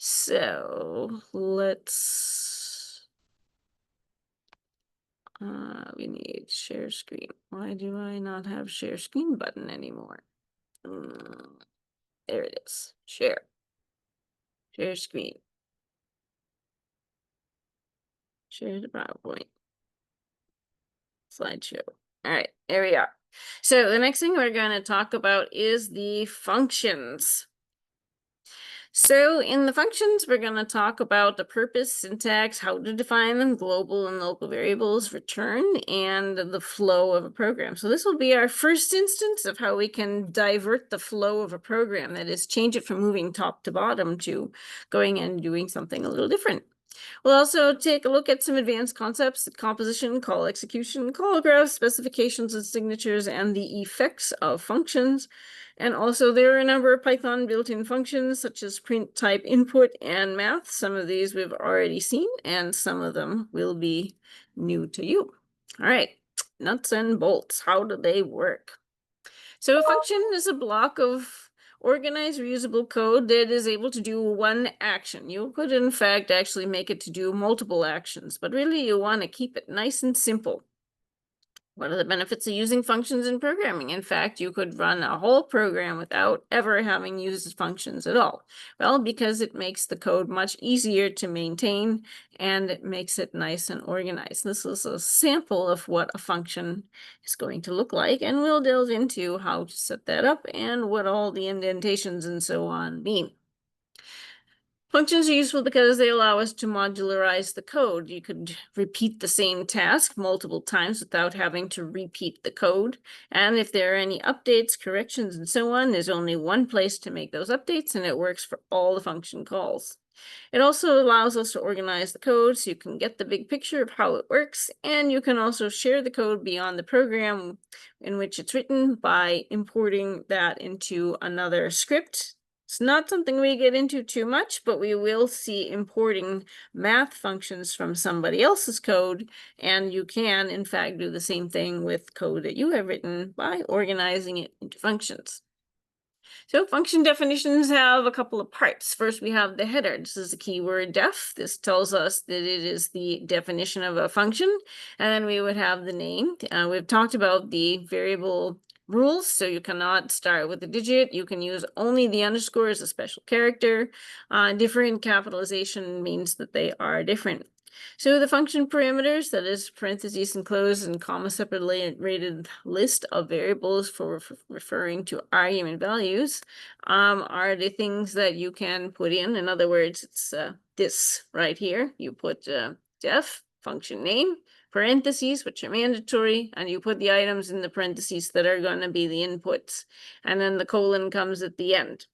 So we need share screen. Why do I not have share screen button anymore? There it is. Share screen, share the PowerPoint slideshow. All right, there we are. So the next thing we're going to talk about is the functions. So in the functions, we're going to talk about the purpose, syntax, how to define them, global and local variables, return, and the flow of a program. So this will be our first instance of how we can divert the flow of a program, that is, change it from moving top to bottom to going and doing something a little different. We'll also take a look at some advanced concepts: composition, call execution, call graphs, specifications and signatures, and the effects of functions. And also there are a number of Python built-in functions such as print, type, input, and math. Some of these we've already seen, and some of them will be new to you. All right, nuts and bolts. How do they work? So a function is a block of organized reusable code that is able to do one action. You could in fact actually make it to do multiple actions, but really you want to keep it nice and simple. What are the benefits of using functions in programming? In fact, you could run a whole program without ever having used functions at all. Well, because it makes the code much easier to maintain and it makes it nice and organized. This is a sample of what a function is going to look like, and we'll delve into how to set that up and what all the indentations and so on mean. Functions are useful because they allow us to modularize the code. You could repeat the same task multiple times without having to repeat the code. And if there are any updates, corrections, and so on, there's only one place to make those updates, and it works for all the function calls. It also allows us to organize the code so you can get the big picture of how it works, and you can also share the code beyond the program in which it's written by importing that into another script. It's not something we get into too much, but we will see importing math functions from somebody else's code, and you can, in fact, do the same thing with code that you have written by organizing it into functions. So function definitions have a couple of parts. First, we have the header. This is the keyword def. This tells us that it is the definition of a function. And then we would have the name. We've talked about the variable rules, so you cannot start with a digit. You can use only the underscore as a special character. Different capitalization means that they are different. So the function parameters, that is parentheses enclosed and comma separated list of variables for referring to argument values, are the things that you can put in. In other words, it's this right here. You put def, function name, parentheses, which are mandatory, and you put the items in the parentheses that are going to be the inputs. And then the colon comes at the end.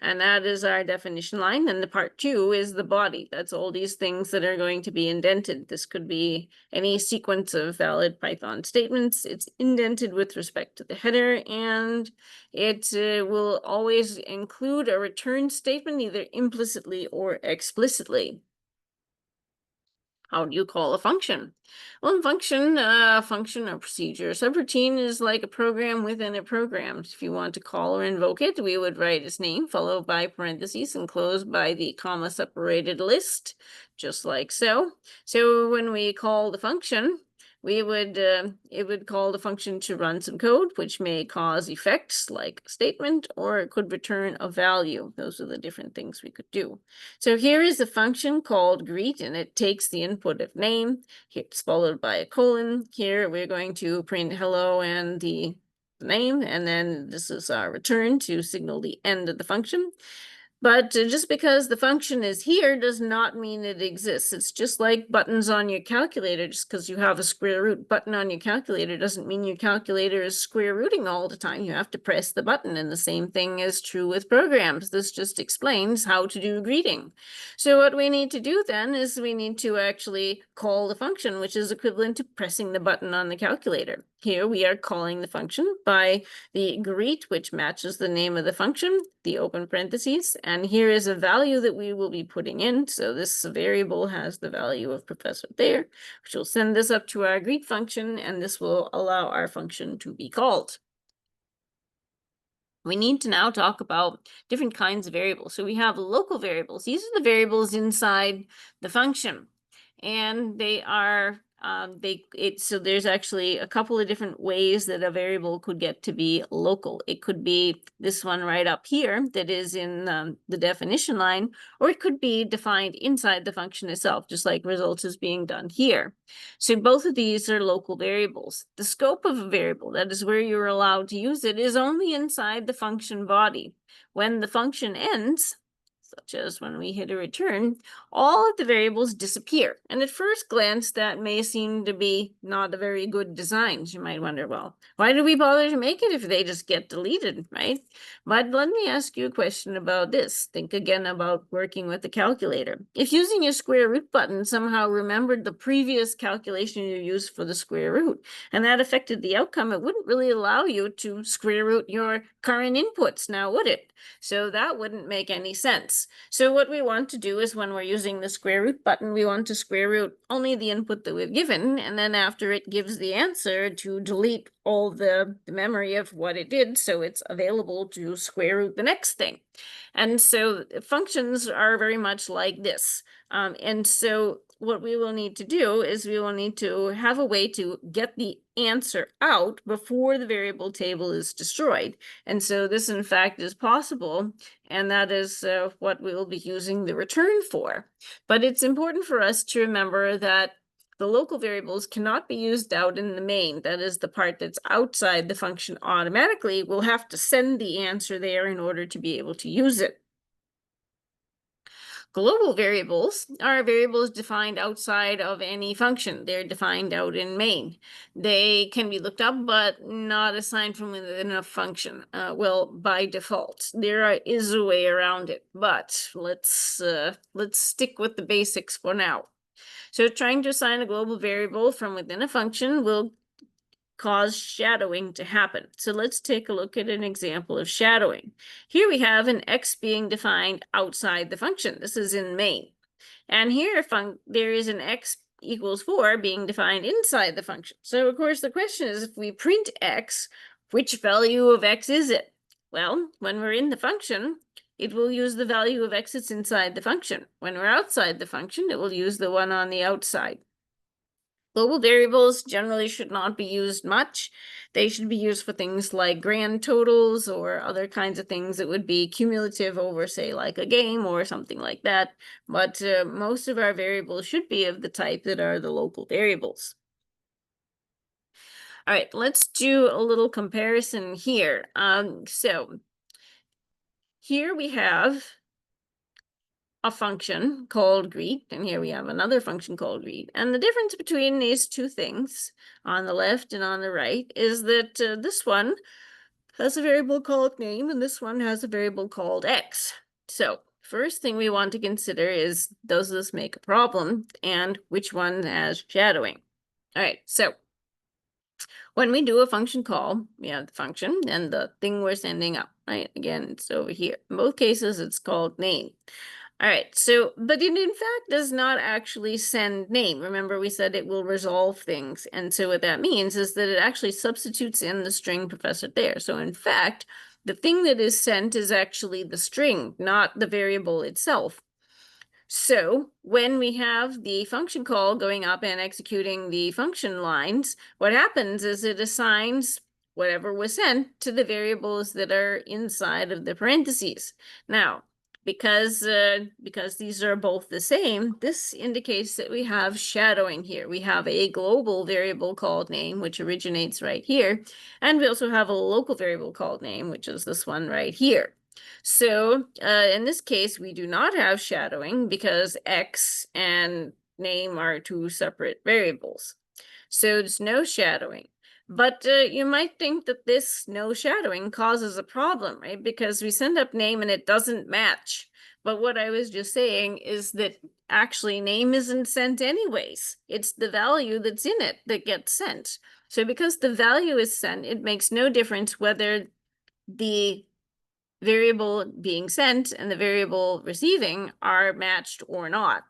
And that is our definition line. And the part 2 is the body. That's all these things that are going to be indented. This could be any sequence of valid Python statements. It's indented with respect to the header, and it will always include a return statement, either implicitly or explicitly. How do you call a function? Well, a function or procedure. A subroutine is like a program within a program. If you want to call or invoke it, we would write its name followed by parentheses and closed by the comma separated list, just like so. So when we call the function, we would it would call the function to run some code, which may cause effects like a statement, or it could return a value. Those are the different things we could do. So here is a function called greet, and it takes the input of name. Here it's followed by a colon. Here we're going to print hello and the name, and then this is our return to signal the end of the function. But just because the function is here does not mean it exists. It's just like buttons on your calculator. Just because you have a square root button on your calculator doesn't mean your calculator is square rooting all the time. You have to press the button, and the same thing is true with programs. This just explains how to do greeting. So what we need to do then is we need to actually call the function, which is equivalent to pressing the button on the calculator. Here we are calling the function by the greet, which matches the name of the function, the open parentheses, and here is a value that we will be putting in. So this variable has the value of Professor there, which will send this up to our greet function, and this will allow our function to be called. we need to now talk about different kinds of variables. So we have local variables. These are the variables inside the function, and they are so there's actually a couple of different ways that a variable could get to be local. It could be this one right up here that is in the definition line, or it could be defined inside the function itself, just like results is being done here. So both of these are local variables. The scope of a variable, that is where you're allowed to use it, is only inside the function body. When the function ends, such as when we hit a return, all of the variables disappear. And at first glance, that may seem to be not a very good design. You might wonder, well, why do we bother to make it if they just get deleted, right? But let me ask you a question about this. Think again about working with the calculator. If using your square root button somehow remembered the previous calculation you used for the square root, and that affected the outcome, it wouldn't really allow you to square root your current inputs now, would it? So that wouldn't make any sense. So what we want to do is when we're using the square root button, we want to square root only the input that we've given, and then after it gives the answer, to delete all the memory of what it did so it's available to square root the next thing. And so functions are very much like this. And so what we will need to do is we will need to have a way to get the answer out before the variable table is destroyed. And so this, in fact, is possible, and that is what we will be using the return for. But it's important for us to remember that the local variables cannot be used out in the main. That is the part that's outside the function automatically. We'll have to send the answer there in order to be able to use it. Global variables are variables defined outside of any function. They're defined out in main. They can be looked up, but not assigned from within a function. Well, by default, there is a way around it, but let's stick with the basics for now. So trying to assign a global variable from within a function will cause shadowing to happen. So let's take a look at an example of shadowing. Here we have an x being defined outside the function. This is in main. And here there is an x equals 4 being defined inside the function. So of course the question is, if we print x, which value of x is it? Well, when we're in the function, it will use the value of x that's inside the function. When we're outside the function, it will use the one on the outside. Global variables generally should not be used much. They should be used for things like grand totals or other kinds of things that would be cumulative over, say, like a game or something like that. But most of our variables should be of the type that are the local variables. All right, let's do a little comparison here. So here we have a function called greet, and here we have another function called greet. And the difference between these two things on the left and on the right is that this one has a variable called name, and this one has a variable called x. So first thing we want to consider is, does this make a problem, and which one has shadowing? All right, so when we do a function call, we have the function and the thing we're sending up, right? Again, it's over here. In both cases, it's called name. All right, so, but it in fact does not actually send name. Remember, we said it will resolve things. And so what that means is that it actually substitutes in the string professor there. So in fact, the thing that is sent is actually the string, not the variable itself. So when we have the function call going up and executing the function lines, what happens is it assigns whatever was sent to the variables that are inside of the parentheses. Now, because these are both the same, this indicates that we have shadowing here. We have a global variable called name, which originates right here, and we also have a local variable called name, which is this one right here. So in this case, we do not have shadowing because x and name are two separate variables. So there's no shadowing. But you might think that this no shadowing causes a problem, right? Because we send up name and it doesn't match. But what I was just saying is that actually name isn't sent anyways. It's the value that's in it that gets sent. So because the value is sent, it makes no difference whether the variable being sent and the variable receiving are matched or not.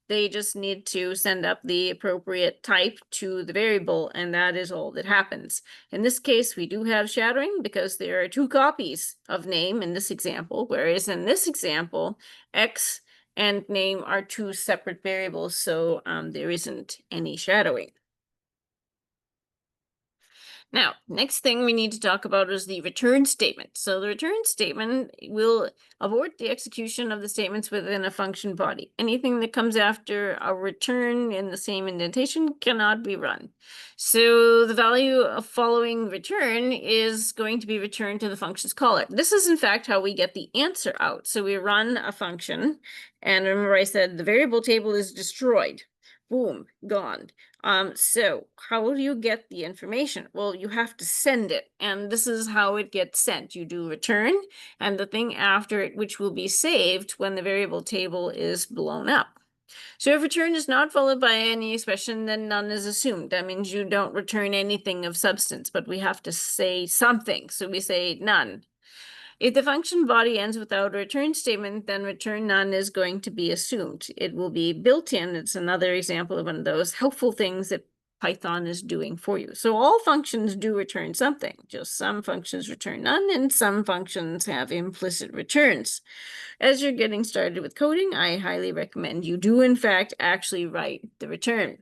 They just need to send up the appropriate type to the variable, and that is all that happens. In this case, we do have shadowing because there are two copies of name in this example, whereas in this example, X and name are two separate variables, so there isn't any shadowing. Now, next thing we need to talk about is the return statement. So the return statement will abort the execution of the statements within a function body. Anything that comes after a return in the same indentation cannot be run. So the value of following return is going to be returned to the function's caller. This is in fact how we get the answer out. So we run a function, and remember I said the variable table is destroyed. Boom, gone. So how do you get the information? Well, you have to send it, and this is how it gets sent. You do return, and the thing after it, which will be saved when the variable table is blown up. So if return is not followed by any expression, then none is assumed. That means you don't return anything of substance, but we have to say something. So we say none. If the function body ends without a return statement, then return none is going to be assumed. It will be built in. It's another example of one of those helpful things that Python is doing for you. So all functions do return something. Just some functions return none, and some functions have implicit returns. As you're getting started with coding, I highly recommend you do, in fact, actually write the return.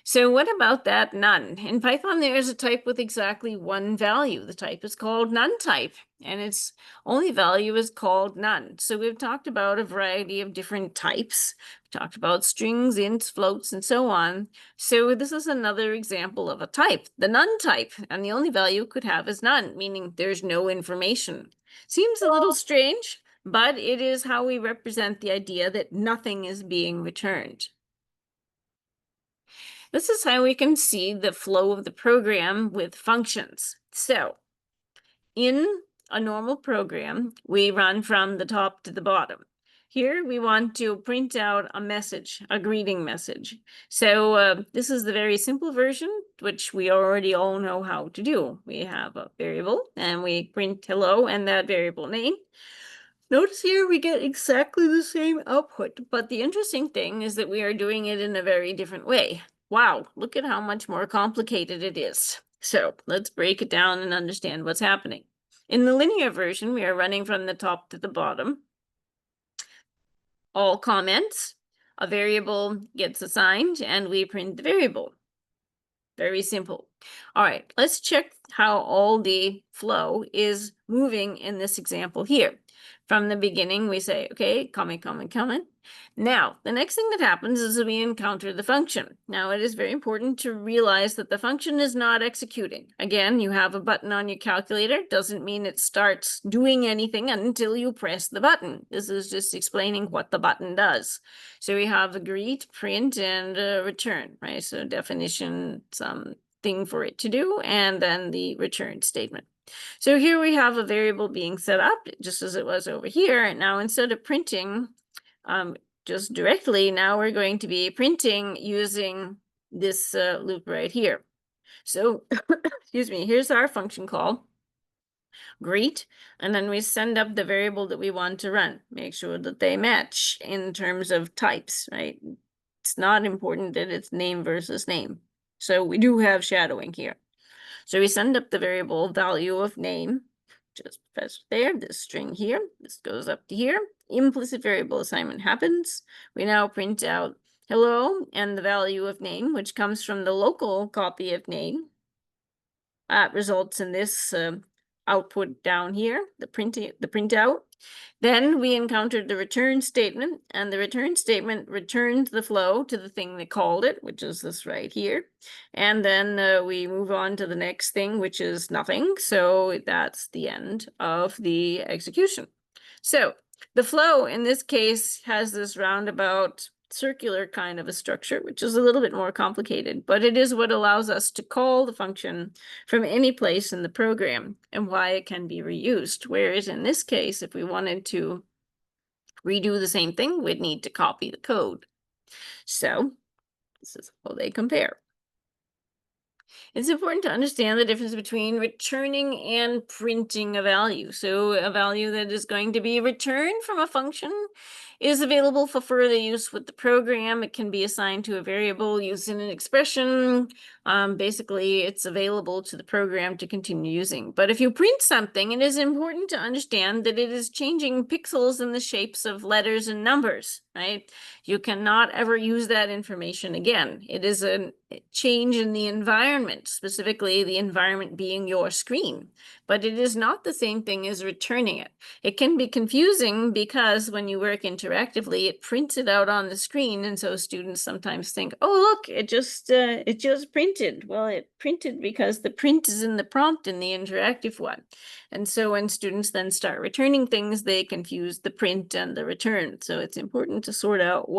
So what about that none? In Python, there is a type with exactly one value. The type is called none type, and its only value is called none. So we've talked about a variety of different types. We talked about strings, ints, floats, and so on. So this is another example of a type, the none type, and the only value it could have is none, meaning there's no information. Seems a little strange, but it is how we represent the idea that nothing is being returned. This is how we can see the flow of the program with functions. So in a normal program, we run from the top to the bottom. Here we want to print out a message, a greeting message. So this is the very simple version, which we already all know how to do. We have a variable and we print hello and that variable name. Notice here we get exactly the same output, but the interesting thing is that we are doing it in a very different way. Wow, look at how much more complicated it is. So let's break it down and understand what's happening. In the linear version, we are running from the top to the bottom. All comments, a variable gets assigned, and we print the variable. Very simple. All right, let's check how all the flow is moving in this example here. From the beginning, we say, okay, comment. Now, the next thing that happens is we encounter the function. Now, it is very important to realize that the function is not executing. Again, you have a button on your calculator. Doesn't mean it starts doing anything until you press the button. This is just explaining what the button does. So we have a greet, print, and return, right? So definition, something for it to do, and then the return statement. So here we have a variable being set up just as it was over here. And now instead of printing just directly, now we're going to be printing using this loop right here. So, excuse me, here's our function call, greet, and then we send up the variable that we want to run. Make sure that they match in terms of types, right? It's not important that it's name versus name. So we do have shadowing here. So we send up the variable value of name, just press there, this string here, this goes up to here. Implicit variable assignment happens. We now print out hello and the value of name, which comes from the local copy of name. Results in this output down here, the printout. Then we encountered the return statement, and the return statement returned the flow to the thing that called it, which is this right here. And then we move on to the next thing, which is nothing. So that's the end of the execution. So the flow in this case has this roundabout circular kind of a structure, which is a little bit more complicated, but it is what allows us to call the function from any place in the program and why it can be reused. Whereas in this case, if we wanted to redo the same thing, we'd need to copy the code. So this is how they compare. It's important to understand the difference between returning and printing a value. So a value that is going to be returned from a function is available for further use with the program. It can be assigned to a variable used in an expression. Basically, it's available to the program to continue using. But if you print something, it is important to understand that it is changing pixels in the shapes of letters and numbers, right? You cannot ever use that information again. It is a change in the environment, specifically the environment being your screen. But it is not the same thing as returning it. It can be confusing because when you work interactively, it prints it out on the screen, and so students sometimes think, "Oh, look, it just printed." Well, it printed because the print is in the prompt in the interactive one. And so when students then start returning things, they confuse the print and the return. So it's important to sort out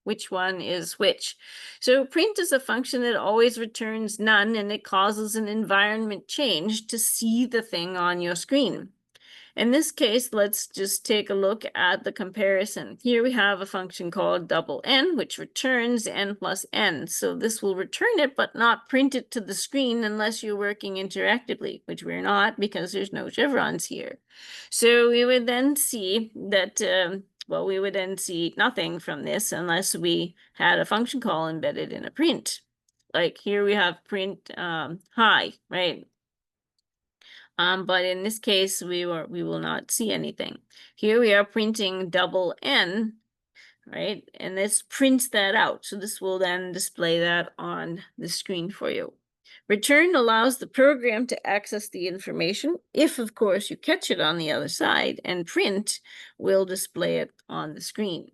which one is which. So print is a function that always returns none, and it causes an environment change to see the thing on your screen. In this case, let's just take a look at the comparison. Here we have a function called double n, which returns n plus n. So this will return it, but not print it to the screen unless you're working interactively, which we're not because there's no chevrons here. So we would then see that, well, we would then see nothing from this unless we had a function call embedded in a print. Like here we have print hi, right? But in this case, we will not see anything. Here we are printing double n, right? And this prints that out. So this will then display that on the screen for you. Return allows the program to access the information if, of course, you catch it on the other side, and print will display it on the screen.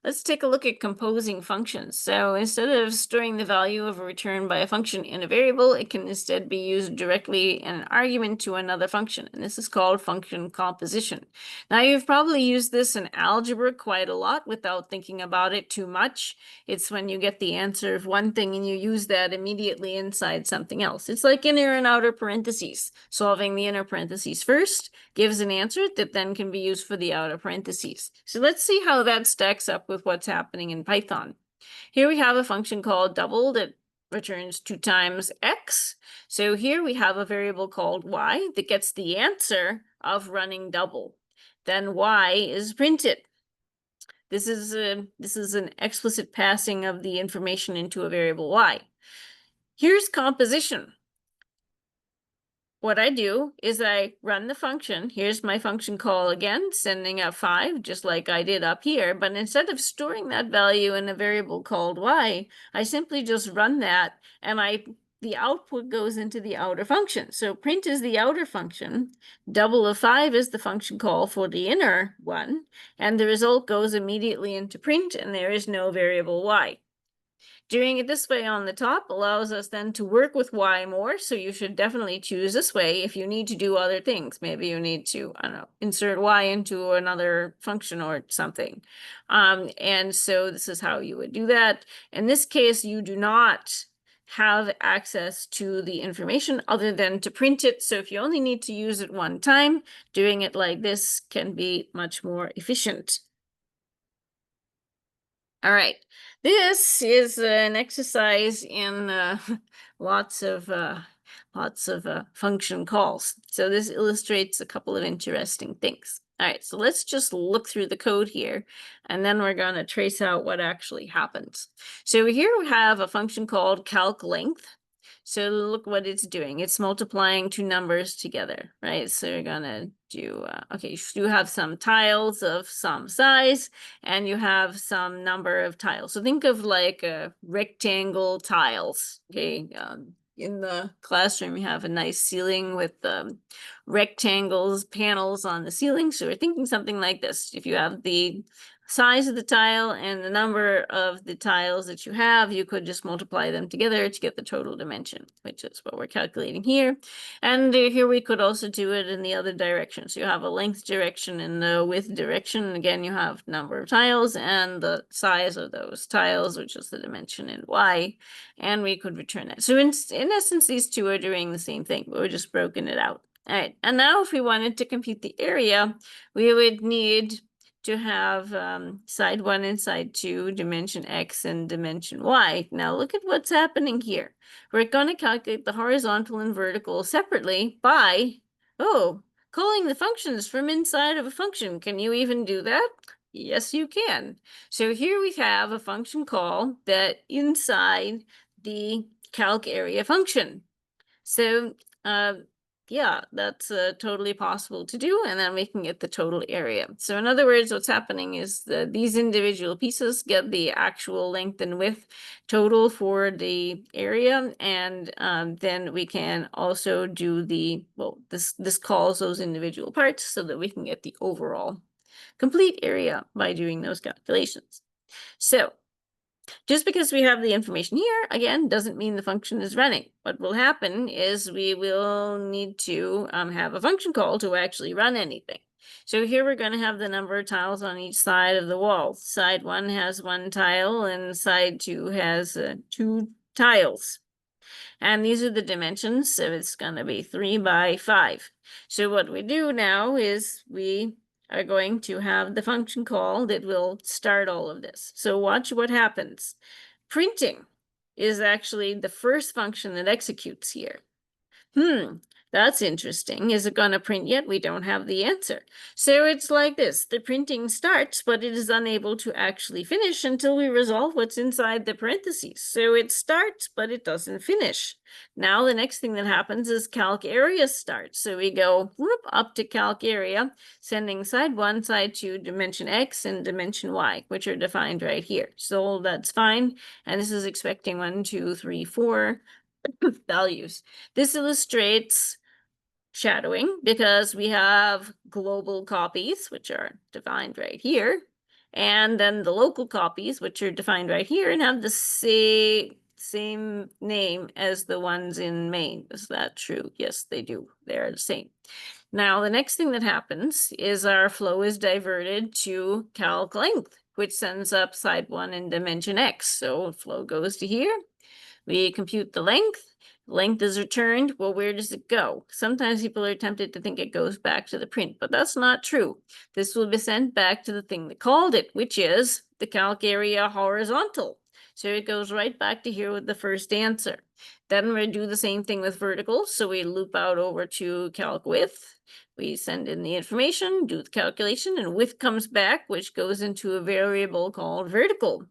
Let's take a look at composing functions. So instead of storing the value of a return by a function in a variable, it can instead be used directly in an argument to another function. And this is called function composition. Now, you've probably used this in algebra quite a lot without thinking about it too much. It's when you get the answer of one thing and you use that immediately inside something else. It's like inner and outer parentheses. Solving the inner parentheses first gives an answer that then can be used for the outer parentheses. So let's see how that stacks up with what's happening in Python. Here we have a function called double that returns 2 times x. So here we have a variable called y that gets the answer of running double. Then y is printed. This is an explicit passing of the information into a variable y. Here's composition. What I do is I run the function. Here's my function call again, sending out 5, just like I did up here. But instead of storing that value in a variable called y, I simply just run that, and the output goes into the outer function. So print is the outer function, double of 5 is the function call for the inner one, and the result goes immediately into print, and there is no variable y. Doing it this way on the top allows us then to work with y more, so you should definitely choose this way if you need to do other things. Maybe you need to, I don't know, insert y into another function or something. And so this is how you would do that. In this case, you do not have access to the information other than to print it. So if you only need to use it one time, doing it like this can be much more efficient. All right, this is an exercise in lots of function calls. So this illustrates a couple of interesting things. All right, so let's just look through the code here, and then we're going to trace out what actually happens. So here we have a function called calc length. So look what it's doing. It's multiplying 2 numbers together, right? So you're gonna do, okay, you have some tiles of some size, and you have some number of tiles. So think of like rectangle tiles, okay? In the classroom, you have a nice ceiling with rectangles, panels on the ceiling. So we're thinking something like this. If you have the size of the tile and the number of the tiles that you have, you could just multiply them together to get the total dimension, which is what we're calculating here. And here we could also do it in the other direction. So you have a length direction and the width direction. Again, you have number of tiles and the size of those tiles, which is the dimension in y, and we could return that. So in essence, these two are doing the same thing, but we're just broken it out. All right, and now if we wanted to compute the area, we would need to have side 1 and side 2, dimension x and dimension y. Now look at what's happening here. We're going to calculate the horizontal and vertical separately by, calling the functions from inside of a function. Can you even do that? Yes, you can. So here we have a function call that inside the calc area function. So yeah, that's totally possible to do, and then we can get the total area. So in other words, what's happening is that these individual pieces get the actual length and width total for the area, and then we can also do the, well, this calls those individual parts so that we can get the overall complete area by doing those calculations. So just because we have the information here, again, doesn't mean the function is running. What will happen is we will need to have a function call to actually run anything. So here we're going to have the number of tiles on each side of the wall. Side 1 has 1 tile and side 2 has 2 tiles. And these are the dimensions, so it's going to be 3 by 5. So what we do now is we are going to have the function call that will start all of this. So watch what happens. Printing is actually the first function that executes here. That's interesting. Is it going to print yet? We don't have the answer. So it's like this. The printing starts, but it is unable to actually finish until we resolve what's inside the parentheses. So it starts, but it doesn't finish. Now the next thing that happens is calc area starts. So we go whoop, up to calc area, sending side 1, side 2, dimension X and dimension Y, which are defined right here. So that's fine. And this is expecting 1, 2, 3, 4 values. This illustrates shadowing because we have global copies, which are defined right here, and then the local copies, which are defined right here and have the same name as the ones in main. Is that true? Yes, they do. They're the same. Now, the next thing that happens is our flow is diverted to calc length, which sends up side 1 in dimension X. So flow goes to here. We compute the length. Length is returned. Well, where does it go? Sometimes people are tempted to think it goes back to the print, but that's not true. This will be sent back to the thing that called it, which is the calc area horizontal. So it goes right back to here with the first answer. Then we do the same thing with vertical. So we loop out over to calc width. We send in the information, do the calculation, and width comes back, which goes into a variable called vertical.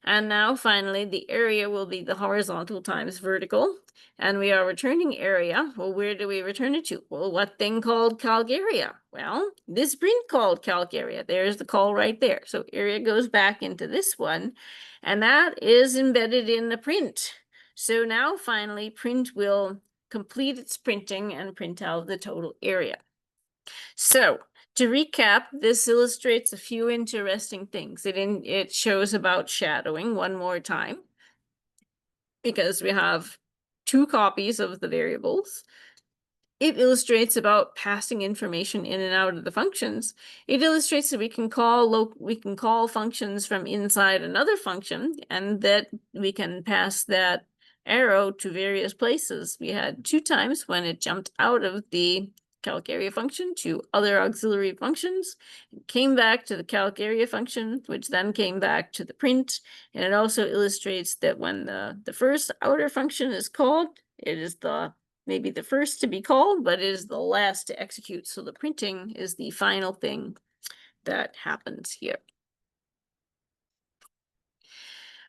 And now finally, the area will be the horizontal times vertical. And we are returning area. Well, where do we return it to? Well, what thing called calc area? Well, this print called calc area. There's the call right there. So area goes back into this one, and that is embedded in the print. So now finally, print will complete its printing and print out the total area. So to recap, this illustrates a few interesting things. It shows about shadowing one more time, because we have 2 copies of the variables. It illustrates about passing information in and out of the functions. It illustrates that we can call functions from inside another function, and that we can pass that arrow to various places. We had 2 times when it jumped out of the calc area function to other auxiliary functions, came back to the calc area function, which then came back to the print. And it also illustrates that when the first outer function is called, it is maybe the first to be called, but it is the last to execute. So the printing is the final thing that happens here.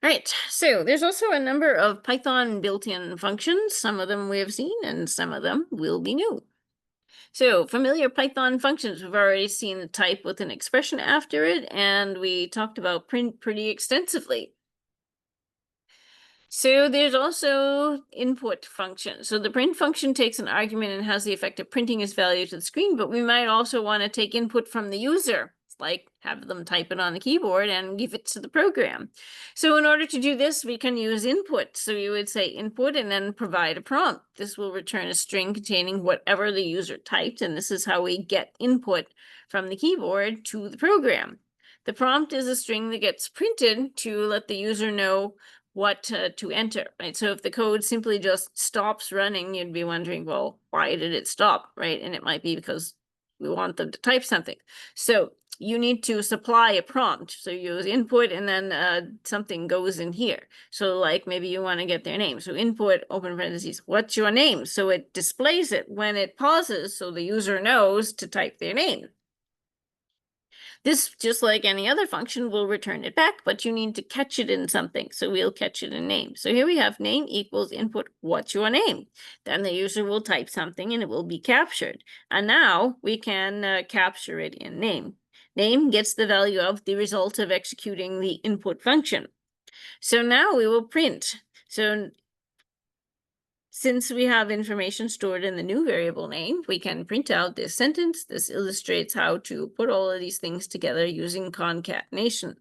All right, so there's also a number of Python built-in functions. Some of them we have seen and some of them will be new. So familiar Python functions, we've already seen the type with an expression after it, and we talked about print pretty extensively. So there's also input function. So the print function takes an argument and has the effect of printing its value to the screen, but we might also want to take input from the user, like have them type it on the keyboard and give it to the program. So in order to do this, we can use input. So you would say input and then provide a prompt. This will return a string containing whatever the user typed, and this is how we get input from the keyboard to the program. The prompt is a string that gets printed to let the user know what to enter, right? So if the code simply just stops running, you'd be wondering, well, why did it stop, right? And it might be because We want them to type something. So you need to supply a prompt. So you use input and then something goes in here. So like maybe you want to get their name. So input, open parentheses, what's your name? So it displays it when it pauses so the user knows to type their name. This, just like any other function, will return it back, but you need to catch it in something. So we'll catch it in name. So here we have name equals input, what's your name? Then the user will type something and it will be captured. And now we can capture it in name. Name gets the value of the result of executing the input function. So now we will print. So since we have information stored in the new variable name, we can print out this sentence. This illustrates how to put all of these things together using concatenation.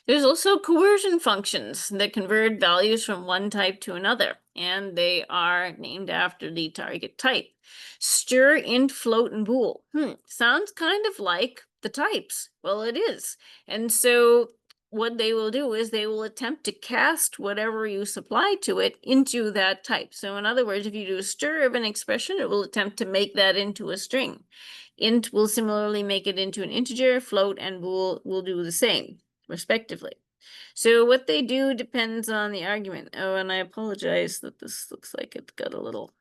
There's also coercion functions that convert values from one type to another, and they are named after the target type. Stir, int, float, and bool. Sounds kind of like the types. Well, it is. And so what they will do is they will attempt to cast whatever you supply to it into that type. So in other words, if you do a stir of an expression, it will attempt to make that into a string. Int will similarly make it into an integer, float and bool will do the same, respectively. So what they do depends on the argument. Oh, and I apologize that this looks like it got a little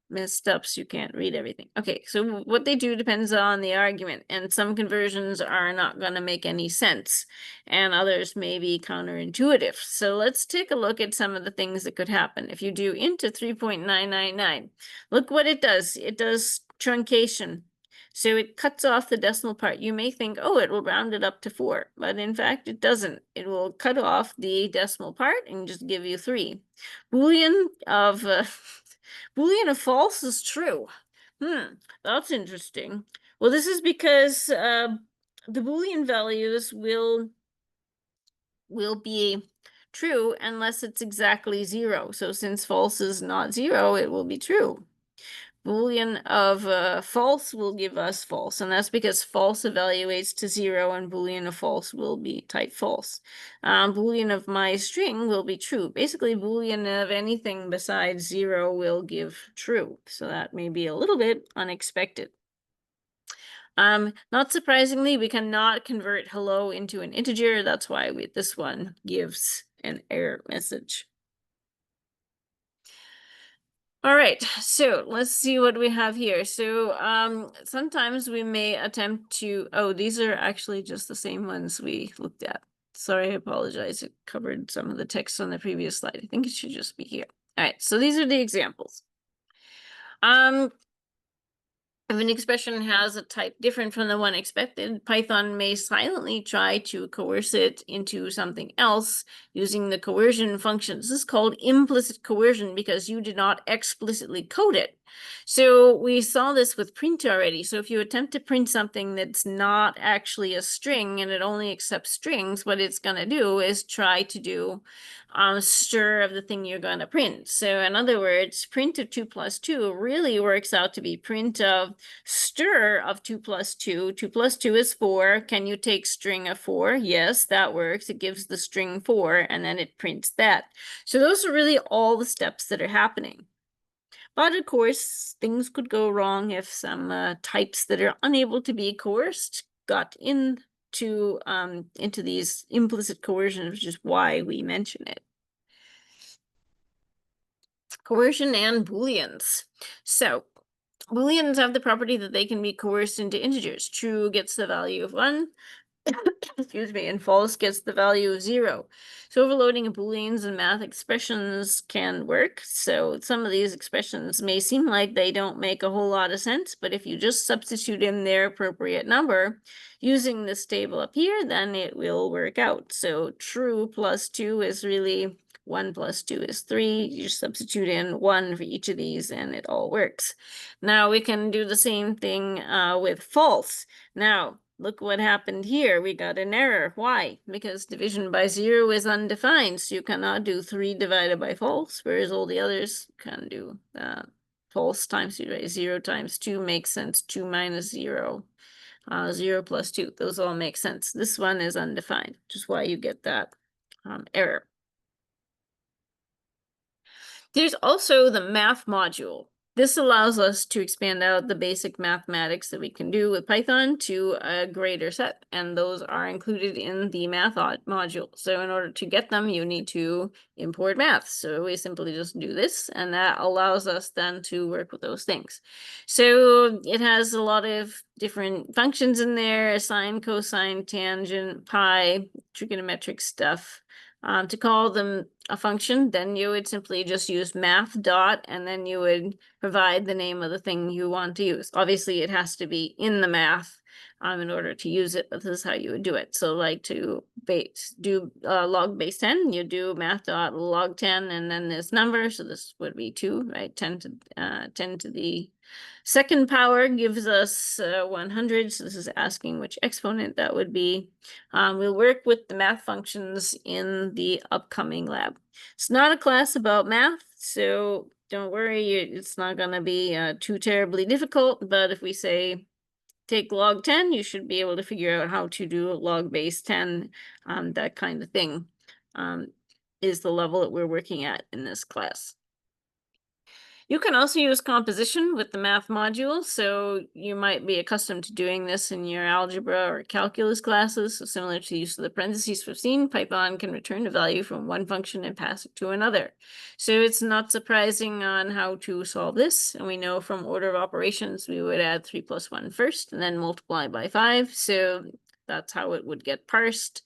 messed up so you can't read everything. Okay, so what they do depends on the argument, and some conversions are not going to make any sense, and others may be counterintuitive. So let's take a look at some of the things that could happen. If you do into 3.999, look what it does. It does truncation. So it cuts off the decimal part. You may think, oh, it will round it up to 4, but in fact, it doesn't. It will cut off the decimal part and just give you 3. Boolean of Boolean of false is true. That's interesting. Well, this is because the Boolean values will be true unless it's exactly 0. So since false is not 0, it will be true. Boolean of false will give us false, and that's because false evaluates to 0, and Boolean of false will be type false. Boolean of my string will be true. Basically, Boolean of anything besides 0 will give true, so that may be a little bit unexpected. Not surprisingly, we cannot convert hello into an integer. That's why this one gives an error message. All right, so let's see what we have here. So sometimes we may attempt to, oh, these are actually just the same ones we looked at. Sorry, I apologize. It covered some of the text on the previous slide. I think it should just be here. All right, so these are the examples. If an expression has a type different from the one expected, Python may silently try to coerce it into something else using the coercion function. This is called implicit coercion because you did not explicitly code it. So we saw this with print already. So if you attempt to print something that's not actually a string and it only accepts strings, what it's going to do is try to do stir of the thing you're going to print. So in other words, print of 2 plus 2 really works out to be print of stir of 2 plus 2. 2 plus 2 is 4. Can you take string of 4? Yes, that works. It gives the string 4, and then it prints that. So those are really all the steps that are happening. But of course, things could go wrong if some types that are unable to be coerced got into these implicit coercions, which is why we mention it. Coercion and Booleans. So Booleans have the property that they can be coerced into integers. True gets the value of 1, excuse me, and false gets the value of 0. So overloading of Booleans and math expressions can work. So some of these expressions may seem like they don't make a whole lot of sense, but if you just substitute in their appropriate number using this table up here, then it will work out. So true plus 2 is really 1 plus 2 is 3. You substitute in 1 for each of these and it all works. Now we can do the same thing with false. Now, look what happened here. We got an error. Why? Because division by 0 is undefined. So you cannot do 3 divided by false, whereas all the others can do false times 0. 0 times 2 makes sense. 2 minus 0. 0 plus 2. Those all make sense. This one is undefined, which is why you get that error. There's also the math module. This allows us to expand out the basic mathematics that we can do with Python to a greater set, and those are included in the math module. So in order to get them, you need to import math. So we simply just do this, and that allows us then to work with those things. So it has a lot of different functions in there: sine, cosine, tangent, pi, trigonometric stuff. To call them a function, then you would simply just use math dot, and then you would provide the name of the thing you want to use. Obviously, it has to be in the math in order to use it, but this is how you would do it. So like to do log base 10, you do math dot log 10, and then this number, so this would be 2, right? 10 to the second power gives us 100, so this is asking which exponent that would be. We'll work with the math functions in the upcoming lab. It's not a class about math, so don't worry, it's not going to be too terribly difficult, but if we say take log 10, you should be able to figure out how to do log base 10, that kind of thing is the level that we're working at in this class. You can also use composition with the math module, so you might be accustomed to doing this in your algebra or calculus classes. So similar to the use of the parentheses we've seen, Python can return a value from one function and pass it to another. So it's not surprising on how to solve this. And we know from order of operations, we would add 3 plus 1 first and then multiply by 5. So that's how it would get parsed.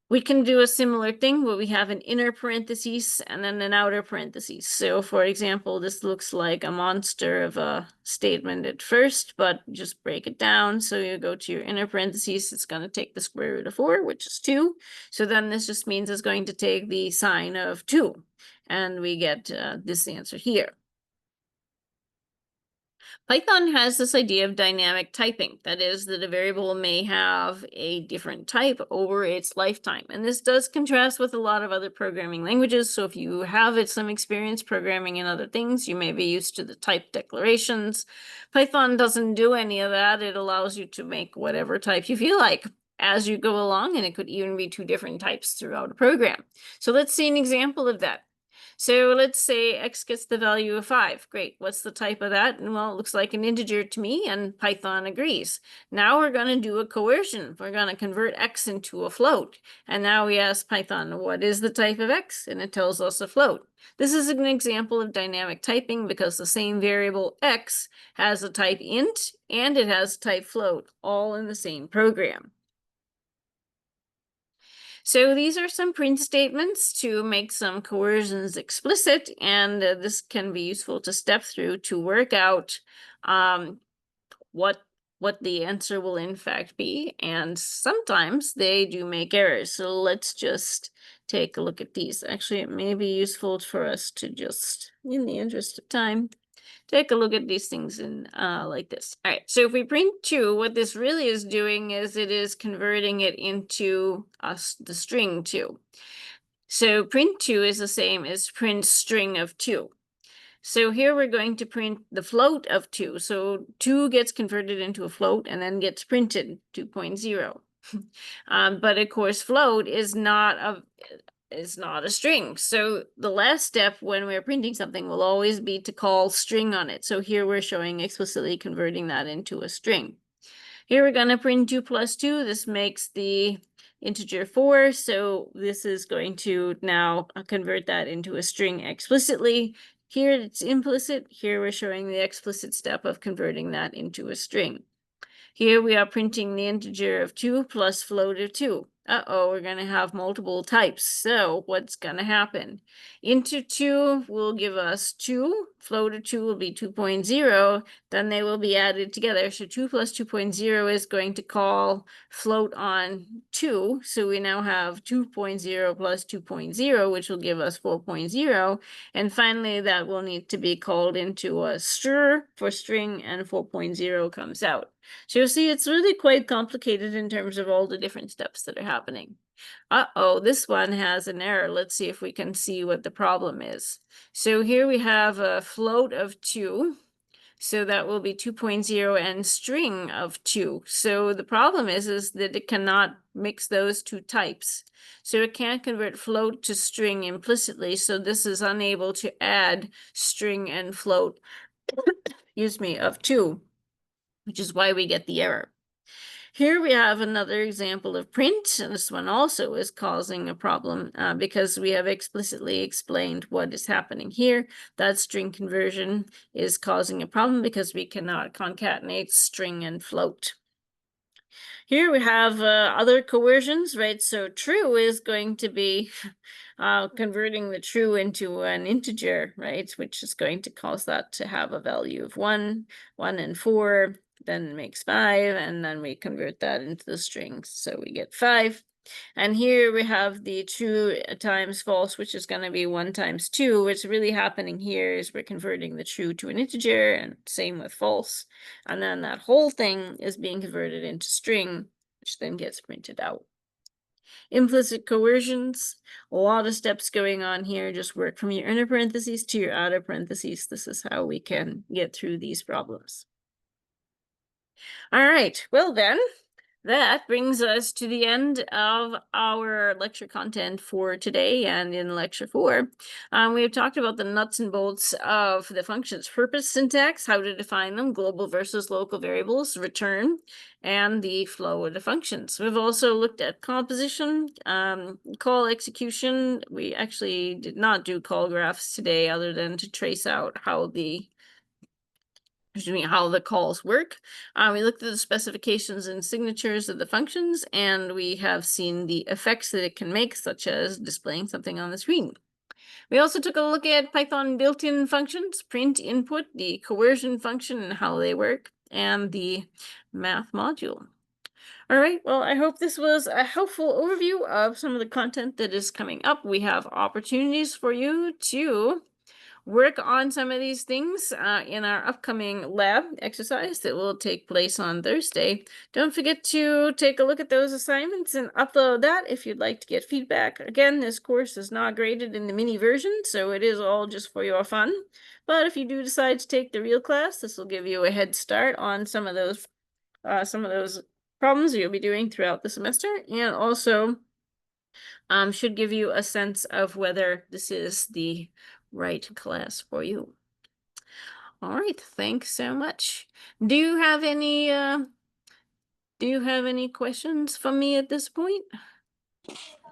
We can do a similar thing where we have an inner parentheses and then an outer parentheses. So for example, this looks like a monster of a statement at first, but just break it down. So you go to your inner parentheses, it's going to take the square root of 4, which is 2. So then this just means it's going to take the sine of 2. And we get this answer here. Python has this idea of dynamic typing. That is, that a variable may have a different type over its lifetime. And this does contrast with a lot of other programming languages. So if you have some experience programming in other things, you may be used to the type declarations. Python doesn't do any of that. It allows you to make whatever type you feel like as you go along, and it could even be 2 different types throughout a program. So let's see an example of that. So let's say x gets the value of 5. Great. What's the type of that? And well, it looks like an integer to me, and Python agrees. Now we're going to do a coercion. We're going to convert x into a float. And now we ask Python, what is the type of x? And it tells us a float. This is an example of dynamic typing because the same variable x has a type int and it has type float, all in the same program. So these are some print statements to make some coercions explicit, and this can be useful to step through to work out what the answer will in fact be, and sometimes they do make errors. So let's just take a look at these. Actually, it may be useful for us to just, in the interest of time, take a look at these things in like this. All right, so if we print 2, what this really is doing is it is converting it into the string 2. So print 2 is the same as print string of 2. So here we're going to print the float of 2. So 2 gets converted into a float and then gets printed 2.0. But of course, float is not a string. So the last step when we're printing something will always be to call string on it. So here we're showing explicitly converting that into a string. Here we're going to print 2 plus 2. This makes the integer 4. So this is going to now convert that into a string explicitly. Here it's implicit. Here we're showing the explicit step of converting that into a string. Here we are printing the integer of 2 plus float of 2. Uh-oh, we're going to have multiple types. So what's going to happen? Int of 2 will give us 2. Float of 2 will be 2.0. Then they will be added together. So 2 plus 2.0 is going to call float on 2. So we now have 2.0 plus 2.0, which will give us 4.0. And finally, that will need to be called into a str for string, and 4.0 comes out. So you'll see it's really quite complicated in terms of all the different steps that are happening. Uh-oh, this one has an error. Let's see if we can see what the problem is. So here we have a float of 2. So that will be 2.0 and string of 2. So the problem is that it cannot mix those two types. So it can't convert float to string implicitly. So this is unable to add string and float, excuse me, of 2, which is why we get the error. Here we have another example of print, and this one also is causing a problem because we have explicitly explained what is happening here. That string conversion is causing a problem because we cannot concatenate string and float. Here we have other coercions, right? So true is going to be converting the true into an integer, right? Which is going to cause that to have a value of 1, 1 and 4, then it makes 5, and then we convert that into the strings. So we get 5. And here we have the true times false, which is going to be 1 times 2. What's really happening here is we're converting the true to an integer, and same with false. And then that whole thing is being converted into string, which then gets printed out. Implicit coercions, a lot of steps going on here. Just work from your inner parentheses to your outer parentheses. This is how we can get through these problems. All right, well then, that brings us to the end of our lecture content for today. And in lecture 4, we have talked about the nuts and bolts of the function's purpose syntax, how to define them, global versus local variables, return, and the flow of the functions. We've also looked at composition, call execution. We actually did not do call graphs today other than to trace out how the calls work. We looked at the specifications and signatures of the functions, and we have seen the effects that it can make, such as displaying something on the screen. We also took a look at Python built-in functions, print input, the coercion function and how they work, and the math module. All right, well, I hope this was a helpful overview of some of the content that is coming up. We have opportunities for you to work on some of these things in our upcoming lab exercise that will take place on Thursday. Don't forget to take a look at those assignments and upload that if you'd like to get feedback. Again, this course is not graded in the mini version, so it is all just for your fun. But if you do decide to take the real class, this will give you a head start on some of those problems you'll be doing throughout the semester, and also should give you a sense of whether this is the right class for you. All right, thanks so much. Do you have any questions for me at this point?